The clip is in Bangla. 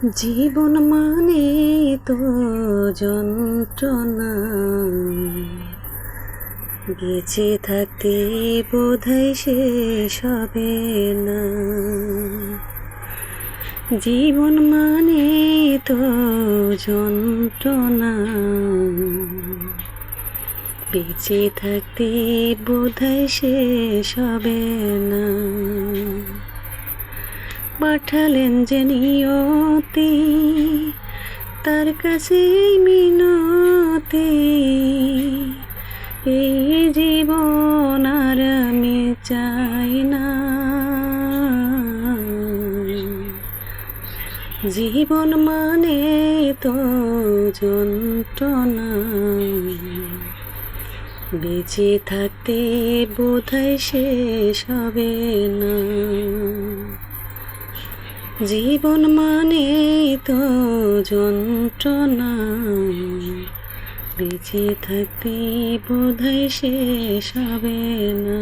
জীবন মানে তো যন্ত্রণা, বেঁচে থাকতে বোধহয় শেষ হবে না। জীবন মানে তো যন্ত্রণা, বেঁচে থাকতে বোধহয় শেষ হবে না। পাঠালেন যে নিয়তি, তার কাছে মিনতি, এই জীবন আর আমি চাই না। জীবন মানে তো যন্ত্রণা, বেঁচে থাকতে বোধহয় শেষ হবে না। জীবন মানে তো যন্ত্রণা, বেঁচে থাকতে বোধহয় শেষ হবে না।